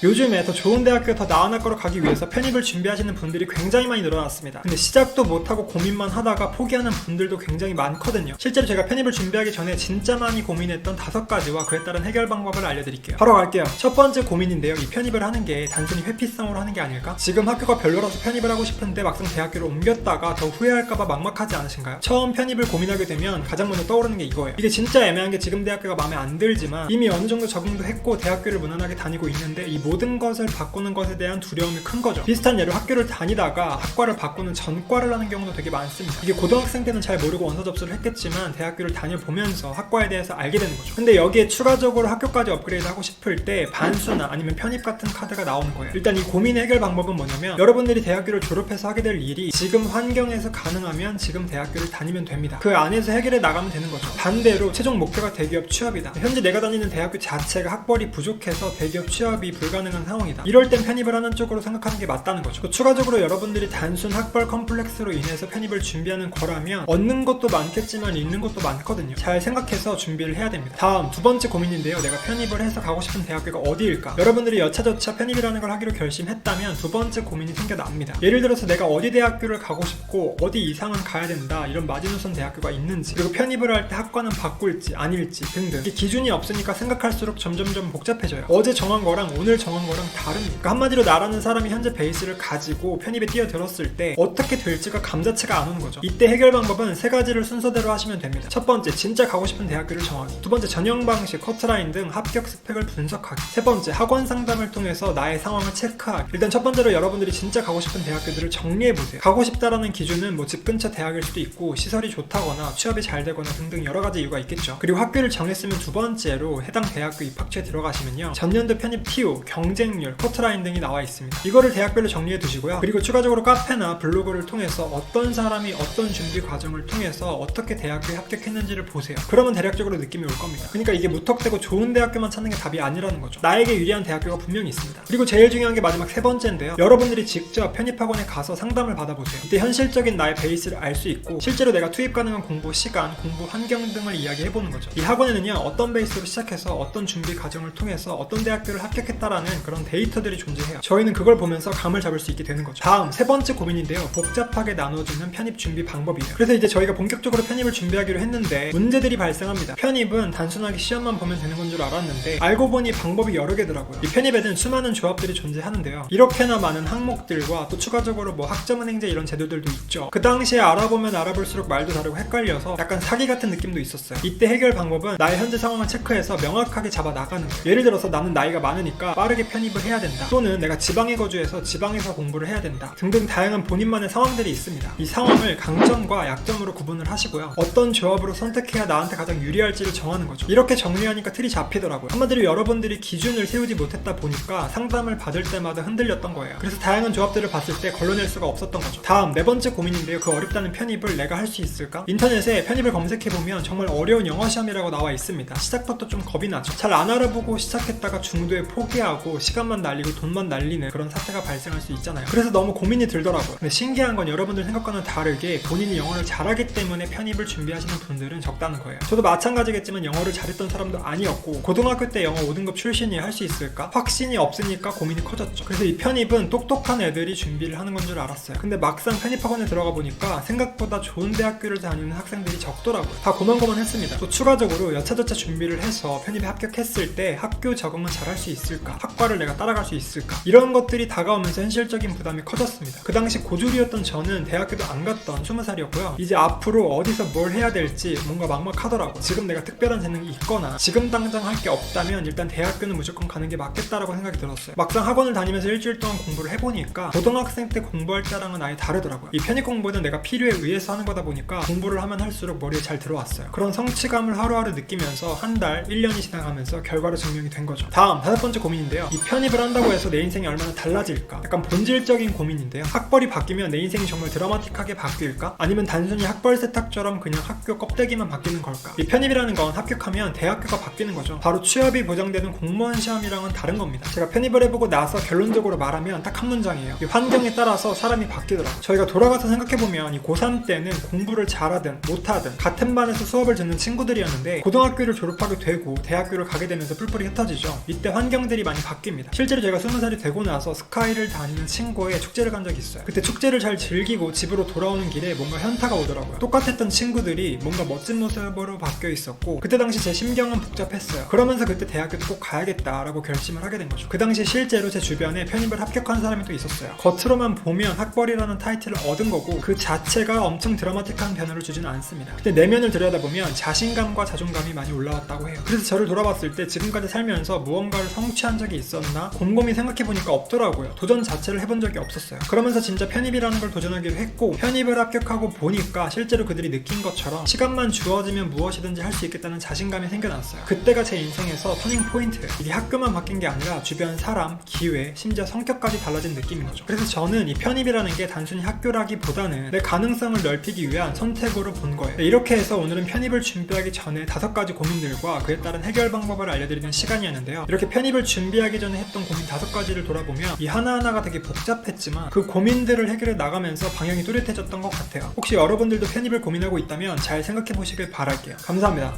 요즘에 더 좋은 대학교에 더 나은 학교로 가기 위해서 편입을 준비하시는 분들이 굉장히 많이 늘어났습니다. 근데 시작도 못하고 고민만 하다가 포기하는 분들도 굉장히 많거든요. 실제로 제가 편입을 준비하기 전에 진짜 많이 고민했던 5가지와 그에 따른 해결 방법을 알려드릴게요. 바로 갈게요. 첫 번째 고민인데요. 이 편입을 하는 게 단순히 회피성으로 하는 게 아닐까? 지금 학교가 별로라서 편입을 하고 싶은데 막상 대학교를 옮겼다가 더 후회할까봐 막막하지 않으신가요? 처음 편입을 고민하게 되면 가장 먼저 떠오르는 게 이거예요. 이게 진짜 애매한 게 지금 대학교가 마음에 안 들지만 이미 어느 정도 적응도 했고 대학교를 무난하게 다니고 있는데 이 모든 것을 바꾸는 것에 대한 두려움이 큰 거죠. 비슷한 예로 학교를 다니다가 학과를 바꾸는 전과를 하는 경우도 되게 많습니다. 이게 고등학생 때는 잘 모르고 원서 접수를 했겠지만 대학교를 다녀보면서 학과에 대해서 알게 되는 거죠. 근데 여기에 추가적으로 학교까지 업그레이드 하고 싶을 때 반수나 아니면 편입 같은 카드가 나오는 거예요. 일단 이 고민의 해결 방법은 뭐냐면 여러분들이 대학교를 졸업해서 하게 될 일이 지금 환경에서 가능하면 지금 대학교를 다니면 됩니다. 그 안에서 해결해 나가면 되는 거죠. 반대로 최종 목표가 대기업 취업이다. 현재 내가 다니는 대학교 자체가 학벌이 부족해서 대기업 취업이 불가능한 상황이다. 이럴 땐 편입을 하는 쪽으로 생각하는 게 맞다는 거죠. 또 추가적으로 여러분들이 단순 학벌 컴플렉스로 인해서 편입을 준비하는 거라면 얻는 것도 많겠지만 잃는 것도 많거든요. 잘 생각해서 준비를 해야 됩니다. 다음 두 번째 고민인데요. 내가 편입을 해서 가고 싶은 대학교가 어디일까? 여러분들이 여차저차 편입이라는 걸 하기로 결심했다면 두 번째 고민이 생겨납니다. 예를 들어서 내가 어디 대학교를 가고 싶고 어디 이상은 가야 된다 이런 마지노선 대학교가 있는지, 그리고 편입을 할 때 학과는 바꿀지 아닐지 등등. 이게 기준이 없으니까 생각할수록 점점점 복잡해져요. 어제 정한 거랑 오늘 정한 거랑 다릅니다. 그러니까 한마디로 나라는 사람이 현재 베이스를 가지고 편입에 뛰어들었을 때 어떻게 될지가 감 자체가 안 오는 거죠. 이때 해결 방법은 3가지를 순서대로 하시면 됩니다. 첫 번째, 진짜 가고 싶은 대학교를 정하기. 두 번째, 전형 방식, 커트라인 등 합격 스펙을 분석하기. 세 번째, 학원 상담을 통해서 나의 상황을 체크하기. 일단 첫 번째로 여러분들이 진짜 가고 싶은 대학교들을 정리해보세요. 가고 싶다라는 기준은 뭐 집 근처 대학일 수도 있고 시설이 좋다거나 취업이 잘 되거나 등등 여러 가지 이유가 있겠죠. 그리고 학교를 정했으면 두 번째로 해당 대학교 입학처에 들어가시면요, 전년도 편입 TO, 경쟁률, 커트라인 등이 나와 있습니다. 이거를 대학별로 정리해 두시고요. 그리고 추가적으로 카페나 블로그를 통해서 어떤 사람이 어떤 준비 과정을 통해서 어떻게 대학교에 합격했는지를 보세요. 그러면 대략적으로 느낌이 올 겁니다. 그러니까 이게 무턱대고 좋은 대학교만 찾는 게 답이 아니라는 거죠. 나에게 유리한 대학교가 분명히 있습니다. 그리고 제일 중요한 게 마지막 3번째인데요. 여러분들이 직접 편입학원에 가서 상담을 받아보세요. 이때 현실적인 나의 베이스를 알 수 있고 실제로 내가 투입 가능한 공부 시간, 공부 환경 등을 이야기해보는 거죠. 이 학원에는요, 어떤 베이스로 시작해서 어떤 준비 과정을 통해서 어떤 대학교를 합격했다라는 그런 데이터들이 존재해요. 저희는 그걸 보면서 감을 잡을 수 있게 되는 거죠. 다음 3번째 고민인데요. 복잡하게 나눠주는 편입 준비 방법이에요. 그래서 이제 저희가 본격적으로 편입을 준비하기로 했는데 문제들이 발생합니다. 편입은 단순하게 시험만 보면 되는 건 줄 알았는데 알고 보니 방법이 여러 개더라고요. 이 편입에는 수많은 조합들이 존재하는데요. 이렇게나 많은 항목들과 또 추가적으로 뭐 학점은행제 이런 제도들도 있죠. 그 당시에 알아보면 알아볼수록 말도 다르고 헷갈려서 약간 사기 같은 느낌도 있었어요. 이때 해결 방법은 나의 현재 상황을 체크해서 명확하게 잡아 나가는 거예요. 예를 들어서 나는 나이가 많으니까 빠르게 편입을 해야 된다, 또는 내가 지방에 거주해서 지방에서 공부를 해야 된다 등등 다양한 본인만의 상황들이 있습니다. 이 상황을 강점과 약점으로 구분을 하시고요, 어떤 조합으로 선택해야 나한테 가장 유리할지를 정하는 거죠. 이렇게 정리하니까 틀이 잡히더라고요. 한마디로 여러분들이 기준을 세우지 못했다 보니까 상담을 받을 때마다 흔들렸던 거예요. 그래서 다양한 조합들을 봤을 때 걸러낼 수가 없었던 거죠. 다음 4번째 고민인데요. 그 어렵다는 편입을 내가 할 수 있을까? 인터넷에 편입을 검색해보면 정말 어려운 영어 시험이라고 나와 있습니다. 시작부터 좀 겁이 나죠. 잘 안 알아보고 시작했다가 중도에 포기하고 시간만 날리고 돈만 날리는 그런 사태가 발생할 수 있잖아요. 그래서 너무 고민이 들더라고요. 근데 신기한 건 여러분들 생각과는 다르게 본인이 영어를 잘하기 때문에 편입을 준비하시는 분들은 적다는 거예요. 저도 마찬가지겠지만 영어를 잘했던 사람도 아니었고 고등학교 때 영어 5등급 출신이 할 수 있을까? 확신이 없으니까 고민이 커졌죠. 그래서 이 편입은 똑똑한 애들이 준비를 하는 건 줄 알았어요. 근데 막상 편입학원에 들어가 보니까 생각보다 좋은 대학교를 다니는 학생들이 적더라고요. 다 고만고만했습니다. 또 추가적으로 여차저차 준비를 해서 편입에 합격했을 때 학교 적응은 잘할 수 있을까? 학과를 내가 따라갈 수 있을까? 이런 것들이 다가오면서 현실적인 부담이 커졌습니다. 그 당시 고졸이었던 저는 대학교도 안 갔던 20살이었고요. 이제 앞으로 어디서 뭘 해야 될지 뭔가 막막하더라고요. 지금 내가 특별한 재능이 있거나 지금 당장 할 게 없다면 일단 대학교는 무조건 가는 게 맞겠다라고 생각이 들었어요. 막상 학원을 다니면서 일주일 동안 공부를 해보니까 고등학생 때 공부할 때랑은 아예 다르더라고요. 이 편입 공부는 내가 필요에 의해서 하는 거다 보니까 공부를 하면 할수록 머리에 잘 들어왔어요. 그런 성취감을 하루하루 느끼면서 한 달, 1년이 지나가면서 결과로 증명이 된 거죠. 다음 5번째 고민인데요. 이 편입을 한다고 해서 내 인생이 얼마나 달라질까? 약간 본질적인 고민인데요. 학벌이 바뀌면 내 인생이 정말 드라마틱하게 바뀔까? 아니면 단순히 학벌 세탁처럼 그냥 학교 껍데기만 바뀌는 걸까? 이 편입이라는 건 합격하면 대학교가 바뀌는 거죠. 바로 취업이 보장되는 공무원 시험이랑은 다른 겁니다. 제가 편입을 해보고 나서 결론적으로 말하면 딱 한 문장이에요. 이 환경에 따라서 사람이 바뀌더라고요. 저희가 돌아가서 생각해보면 이 고3 때는 공부를 잘하든 못하든 같은 반에서 수업을 듣는 친구들이었는데 고등학교를 졸업하게 되고 대학교를 가게 되면서 뿔뿔이 흩어지죠. 이때 환경들이 많이 바뀝니다. 실제로 제가 20살이 되고 나서 스카이를 다니는 친구의 축제를 간 적이 있어요. 그때 축제를 잘 즐기고 집으로 돌아오는 길에 뭔가 현타가 오더라고요. 똑같았던 친구들이 뭔가 멋진 모습으로 바뀌어 있었고, 그때 당시 제 심경은 복잡했어요. 그러면서 그때 대학교도 꼭 가야겠다라고 결심을 하게 된 거죠. 그 당시 실제로 제 주변에 편입을 합격한 사람이 또 있었어요. 겉으로만 보면 학벌이라는 타이틀을 얻은 거고 그 자체가 엄청 드라마틱한 변화를 주지는 않습니다. 근데 내면을 들여다보면 자신감과 자존감이 많이 올라왔다고 해요. 그래서 저를 돌아봤을 때 지금까지 살면서 무언가를 성취한 적이 있었나 곰곰이 생각해보니까 없더라고요. 도전 자체를 해본 적이 없었어요. 그러면서 진짜 편입이라는 걸 도전하기로 했고, 편입을 합격하고 보니까 실제로 그들이 느낀 것처럼 시간만 주어지면 무엇이든지 할 수 있겠다는 자신감이 생겨났어요. 그때가 제 인생에서 터닝 포인트예요. 이게 학교만 바뀐 게 아니라 주변 사람, 기회, 심지어 성격까지 달라진 느낌인 거죠. 그래서 저는 이 편입이라는 게 단순히 학교라기보다는 내 가능성을 넓히기 위한 선택으로 본 거예요. 이렇게 해서 오늘은 편입을 준비하기 전에 5가지 고민들과 그에 따른 해결 방법을 알려드리는 시간이었는데요. 이렇게 편입을 준비하기 전에 했던 고민 5가지를 돌아보면 이 하나하나가 되게 복잡했지만 그 고민들을 해결해 나가면서 방향이 뚜렷해졌던 것 같아요. 혹시 여러분들도 편입을 고민하고 있다면 잘 생각해 보시길 바랄게요. 감사합니다.